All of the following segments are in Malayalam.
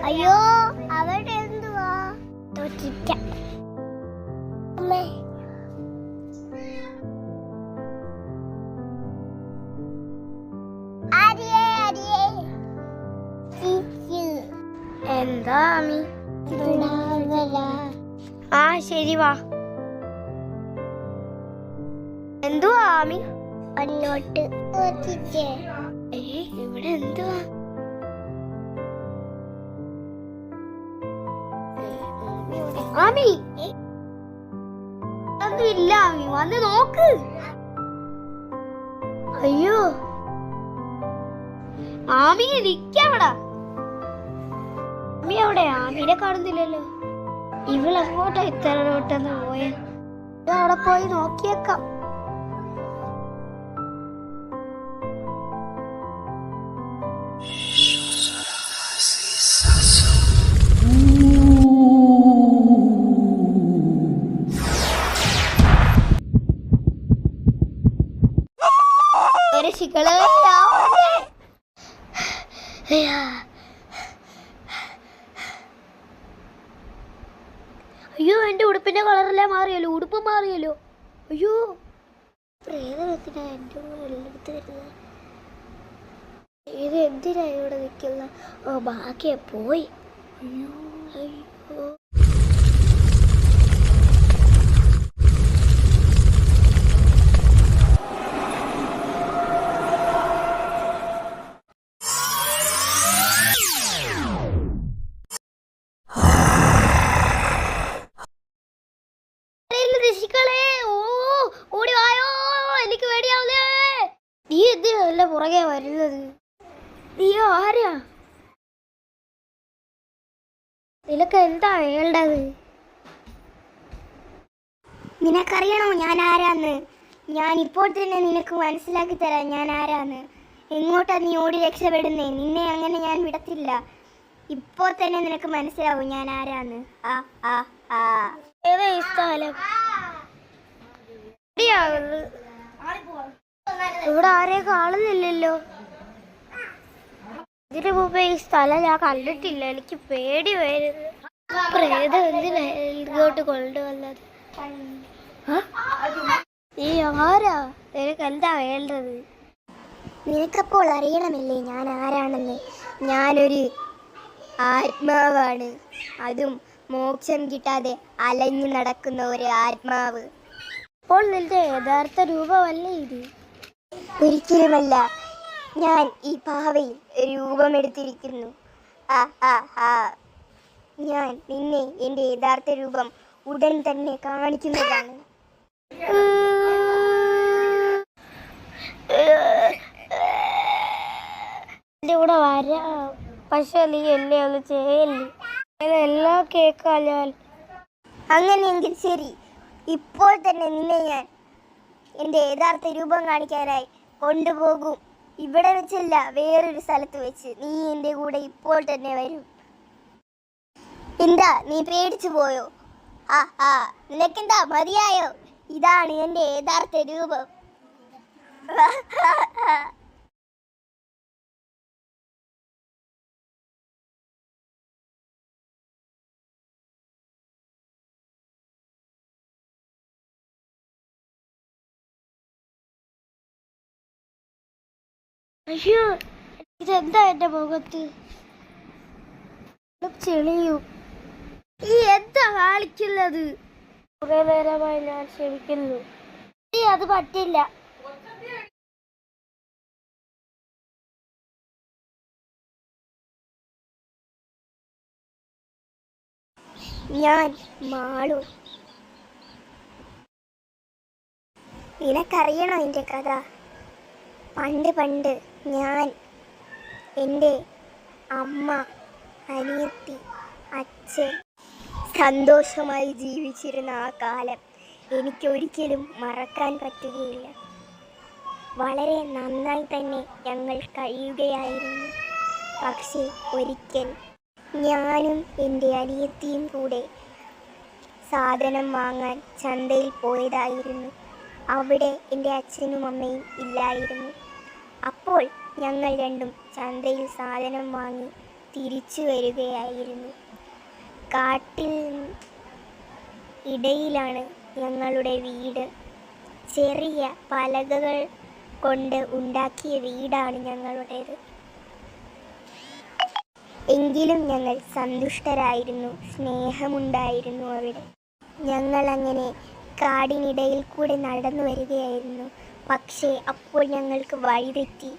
അയ്യോ അവിടെ എന്തുവാ തോറ്റിട്ട എന്താ ആമി? ആ ശരി വാ. എന്തുവാ ആമി? അങ്ങോട്ട് തോറ്റിട്ടേ. ഇവിടെ എന്തുവാ? ആമി ഒന്നുമില്ല ആമി, വന്ന് നോക്ക്. അയ്യോ ആമി നിക്കവിടെ. ആമി അവിടെ ആമിനെ കാണുന്നില്ലല്ലോ. ഇവളെങ്ങോട്ടാ ഇത്തരോട്ടെന്ന് പോയ? അവിടെ പോയി നോക്കിയേക്കാം. അയ്യോ എന്റെ ഉടുപ്പിന്റെ കളറെല്ലാം മാറിയല്ലോ, ഉടുപ്പ് മാറിയല്ലോ. അയ്യോ പ്രേതത്തിനാ എന്റെ കൂടെ എടുത്ത് വരുന്നത്. ഇത് എന്തിനാ ഇവിടെ നിൽക്കുന്ന? ഓ ബാക്കിയെ പോയി. അയ്യോ അയ്യോ പുറകെ വരുന്നത്. നീ ആരാ? നിനക്ക് എന്താ വേണ്ടത്? നിനക്കറിയണോ ഞാൻ ആരാന്ന്? ഞാൻ ഇപ്പോൾ തന്നെ നിനക്ക് മനസ്സിലാക്കി തരാം ഞാൻ ആരാന്ന്. എങ്ങോട്ടാ നീ ഓടി രക്ഷപ്പെടുന്നേ? നിന്നെ അങ്ങനെ ഞാൻ വിടത്തില്ല. ഇപ്പോൾ തന്നെ നിനക്ക് മനസ്സിലാവും ഞാൻ ആരാന്ന്. ആ ആ ആ ഏതാ ഈ സ്ഥലം? ഇവിടെ ആരെയും കാണുന്നില്ലല്ലോ. ഇതിനു മുമ്പ് ഈ സ്ഥലം ഞാൻ കണ്ടിട്ടില്ല. എനിക്ക് പേടി വരുന്നു. പ്രേതം എന്തിനാ ഇങ്ങോട്ട് കൊണ്ടുവന്നത്? നീ ആരാ? നിനക്ക് എന്താ വേണ്ടത്? നിനക്കപ്പോൾ അറിയണമല്ലേ ഞാൻ ആരാണെന്ന്. ഞാനൊരു ആത്മാവാണ്. അതും മോക്ഷം കിട്ടാതെ അലഞ്ഞു നടക്കുന്ന ഒരു ആത്മാവ്. അപ്പോൾ നിന്റെ യഥാർത്ഥ രൂപമല്ലേ ഇത്? ഒരിക്കലുമല്ല. ഞാൻ ഈ പാവയിൽ രൂപമെടുത്തിരിക്കുന്നു. ആ ആ ആ ഞാൻ നിന്നെ എൻ്റെ യഥാർത്ഥ രൂപം ഉടൻ തന്നെ കാണിക്കുന്നതാണ്. എൻ്റെ കൂടെ വരാം, പക്ഷെ നീ എന്നെ ഒന്ന് ചെയ്യല്ലേ. എല്ലാം കേൾക്കാം ഞാൻ. അങ്ങനെയെങ്കിൽ ശരി, ഇപ്പോൾ തന്നെ നിന്നെ ഞാൻ എൻ്റെ യഥാർത്ഥ രൂപം കാണിക്കാനായി കൊണ്ടുപോകും. ഇവിടെ വെച്ചല്ല, വേറൊരു സ്ഥലത്ത് വെച്ച്. നീ എൻ്റെ കൂടെ ഇപ്പോൾ തന്നെ വരും. എന്താ നീ പേടിച്ചു പോയോ? ആ ആ നിനക്കെന്താ മതിയായോ? ഇതാണ് എൻ്റെ യഥാർത്ഥ രൂപം. അയ്യോ ഇതെന്താ എന്റെ മുഖത്ത്? ചെളിയും. ഈ എന്താ കാണിക്കുന്നത്? കുറെ നേരമായി ഞാൻ ക്ഷമിക്കുന്നു. അത് പറ്റില്ല. ഞാൻ മാളു. നിനക്കറിയണോ എൻ്റെ കഥ? പണ്ട് പണ്ട് ഞാൻ, എൻ്റെ അമ്മ, അനിയത്തി, അച്ഛൻ സന്തോഷമായി ജീവിച്ചിരുന്ന ആ കാലം എനിക്കൊരിക്കലും മറക്കാൻ പറ്റുകയില്ല. വളരെ നന്നായി തന്നെ ഞങ്ങൾ കഴിയുകയായിരുന്നു. പക്ഷേ ഒരിക്കൽ ഞാനും എൻ്റെ അനിയത്തിയും കൂടെ സാധനം വാങ്ങാൻ ചന്തയിൽ പോയതായിരുന്നു. അവിടെ എൻ്റെ അച്ഛനും അമ്മയും ഇല്ലായിരുന്നു. അപ്പോൾ ഞങ്ങൾ രണ്ടും ചന്തയിൽ സാധനം വാങ്ങി തിരിച്ചു വരികയായിരുന്നു. കാട്ടിൽ ഇടയിലാണ് ഞങ്ങളുടെ വീട്. ചെറിയ പലകകൾ കൊണ്ട് ഉണ്ടാക്കിയ വീടാണ് ഞങ്ങളുടേത്. എങ്കിലും ഞങ്ങൾ സന്തുഷ്ടരായിരുന്നു, സ്നേഹമുണ്ടായിരുന്നു അവിടെ. ഞങ്ങൾ അങ്ങനെ കാടിനിടയിൽ കൂടെ നടന്നു വരികയായിരുന്നു. പക്ഷേ അപ്പോൾ ഞങ്ങൾക്ക് വഴിതെറ്റി.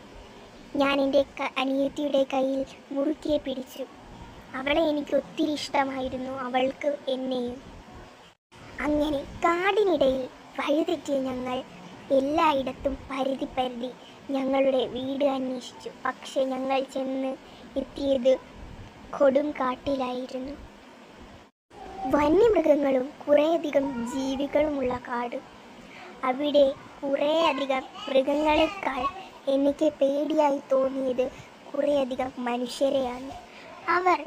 ഞാൻ എൻ്റെ അനിയത്തിയുടെ കയ്യിൽ മുറുക്കെ പിടിച്ചു. അവളെ എനിക്ക് ഒത്തിരി ഇഷ്ടമായിരുന്നു, അവൾക്ക് എന്നെയും. അങ്ങനെ കാടിനിടയിൽ വഴിതെറ്റിയ ഞങ്ങൾ എല്ലായിടത്തും പരതി ഞങ്ങളുടെ വീട് അന്വേഷിച്ചു. പക്ഷെ ഞങ്ങൾ ചെന്ന് എത്തിയത് കൊടും കാട്ടിലായിരുന്നു. വന്യമൃഗങ്ങളും കുറേയധികം ജീവികളുമുള്ള കാട്. അവിടെ കുറേയധികം മൃഗങ്ങളെക്കാൾ എനിക്ക് പേടിയായി തോന്നിയത് കുറേയധികം മനുഷ്യരെയാണ്. അവർ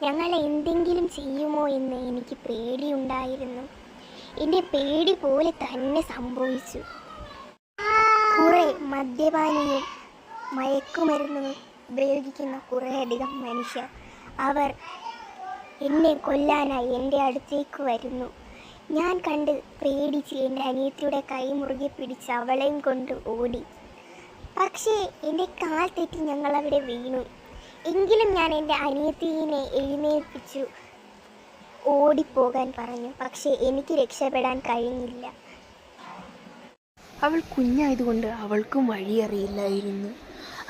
ഞങ്ങളെ എന്തെങ്കിലും ചെയ്യുമോ എന്ന് എനിക്ക് പേടിയുണ്ടായിരുന്നു. എൻ്റെ പേടി പോലെ തന്നെ സംഭവിച്ചു. കുറേ മദ്യപാനിയും മയക്കുമരുന്ന് ഉപയോഗിക്കുന്ന കുറേയധികം മനുഷ്യർ അവർ എന്നെ കൊല്ലാനായി എൻ്റെ അടുത്തേക്ക് വരുന്നു. ഞാൻ കണ്ട് പേടിച്ച് എൻ്റെ അനിയത്തിയുടെ കൈ മുറുകെ പിടിച്ച് അവളെയും കൊണ്ട് ഓടി. പക്ഷേ എൻ്റെ കാൽ തെറ്റി ഞങ്ങൾ അവിടെ വീണു. എങ്കിലും ഞാൻ എൻ്റെ അനിയത്തിയെ എഴുന്നേൽപ്പിച്ചു ഓടിപ്പോകാൻ പറഞ്ഞു. പക്ഷേ എനിക്ക് രക്ഷപ്പെടാൻ കഴിഞ്ഞില്ല. അവൾ കുഞ്ഞായതുകൊണ്ട് അവൾക്കും വഴിയറിയില്ലായിരുന്നു.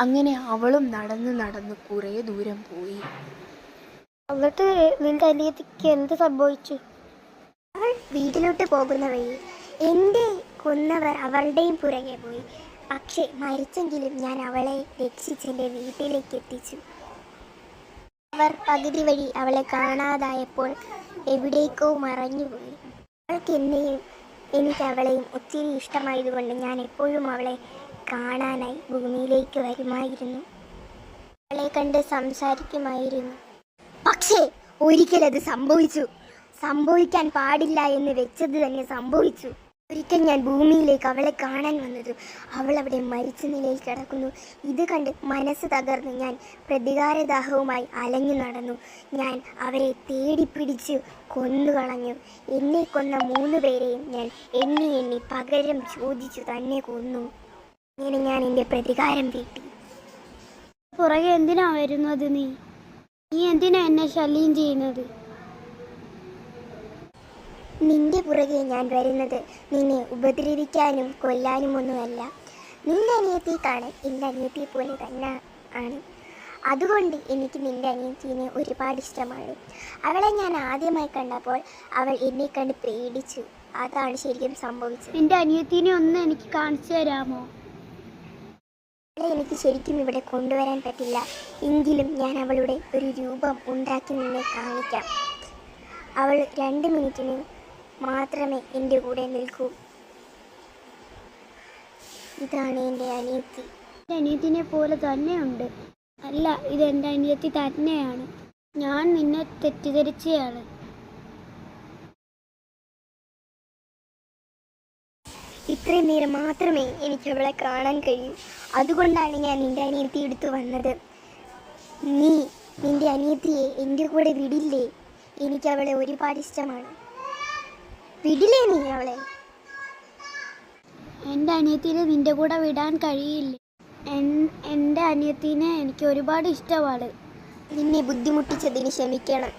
അങ്ങനെ അവളും നടന്ന് കുറേ ദൂരം പോയി. എന്നിട്ട് നിന്റെ അനിയത്തിക്ക് എന്ത് സംഭവിച്ചു? അവൾ വീട്ടിലോട്ട് പോകുന്ന വഴി എൻ്റെ കൊന്നവർ അവളുടെയും പുറകെ പോയി. പക്ഷേ മരിച്ചെങ്കിലും ഞാൻ അവളെ രക്ഷിച്ച് എൻ്റെ വീട്ടിലേക്ക് എത്തിച്ചു. അവർ പകുതി വഴി അവളെ കാണാതായപ്പോൾ എവിടേക്കോ മറഞ്ഞുപോയി. അവൾക്ക് എന്നെയും എനിക്ക് അവളെയും ഒത്തിരി ഇഷ്ടമായതുകൊണ്ട് ഞാൻ എപ്പോഴും അവളെ കാണാനായി ഭൂമിയിലേക്ക് വരുമായിരുന്നു. അവളെ കണ്ട് സംസാരിക്കുമായിരുന്നു. പക്ഷേ ഒരിക്കലത് സംഭവിക്കാൻ പാടില്ല എന്ന് വെച്ചത് തന്നെ സംഭവിച്ചു. ഒരിക്കൽ ഞാൻ ഭൂമിയിലേക്ക് അവളെ കാണാൻ വന്നത് അവൾ അവിടെ മരിച്ച നിലയിൽ കിടക്കുന്നു. ഇത് കണ്ട് മനസ്സ് തകർന്ന് ഞാൻ പ്രതികാരദാഹവുമായി അലഞ്ഞു നടന്നു. ഞാൻ അവരെ തേടിപ്പിടിച്ച് കൊന്നുകളഞ്ഞു. എന്നെ കൊന്ന 3 പേരെയും ഞാൻ എണ്ണി പകരം ചോദിച്ചു തന്നെ കൊന്നു. അങ്ങനെ ഞാൻ എൻ്റെ പ്രതികാരം വീട്ടി. പുറകെ എന്തിനാ വരുന്നത്? നീ എന്തിനാ എന്നെ ശല്യം ചെയ്യുന്നത്? നിന്റെ പുറകെ ഞാൻ വരുന്നത് നിന്നെ ഉപദ്രവിക്കാനും കൊല്ലാനും ഒന്നുമല്ല. നിന്റെ അനിയത്തി കാണാൻ എൻ്റെ അനിയത്തിയെ പോലെ തന്നെ ആണ്. അതുകൊണ്ട് എനിക്ക് നിന്റെ അനിയത്തിനെ ഒരുപാട് ഇഷ്ടമാണ്. അവളെ ഞാൻ ആദ്യമായി കണ്ടപ്പോൾ അവൾ എന്നെ കണ്ട് പേടിച്ചു. അതാണ് ശരിക്കും സംഭവിച്ചത്. നിന്റെ അനിയത്തിനെ ഒന്ന് എനിക്ക് കാണിച്ചു തരാമോ? അവളെ എനിക്ക് ശരിക്കും ഇവിടെ കൊണ്ടുവരാൻ പറ്റില്ല. എങ്കിലും ഞാൻ അവളുടെ ഒരു രൂപം ഉണ്ടാക്കി നിന്നെ കാണിക്കാം. അവൾ 2 മിനിറ്റിന് മാത്രമേ എൻ്റെ കൂടെ നിൽക്കൂ. ഇതാണ് എൻ്റെ അനിയത്തി. എൻ്റെ അനിയത്തിനെ പോലെ തന്നെയുണ്ട്. അല്ല, ഇതെൻ്റെ അനിയത്തി തന്നെയാണ്. ഞാൻ നിന്നെ തെറ്റിദ്ധരിച്ചയാണ്. ഇത്രയും നേരം മാത്രമേ എനിക്ക് അവളെ കാണാൻ കഴിയൂ. അതുകൊണ്ടാണ് ഞാൻ നിൻ്റെ അനിയത്തി എടുത്തു വന്നത്. നീ നിൻ്റെ അനിയത്തിയെ എൻ്റെ കൂടെ വിടില്ലേ? എനിക്ക് അവളെ ഒരുപാട് ഇഷ്ടമാണ്. വിടില്ലേ നീ അവളെ? എൻ്റെ അനിയത്തിനെ നിൻ്റെ കൂടെ വിടാൻ കഴിയില്ല. എൻ്റെ അനിയത്തിനെ എനിക്ക് ഒരുപാട് ഇഷ്ടമാണ്. നിന്നെ ബുദ്ധിമുട്ടിച്ചതിന് ക്ഷമിക്കണം.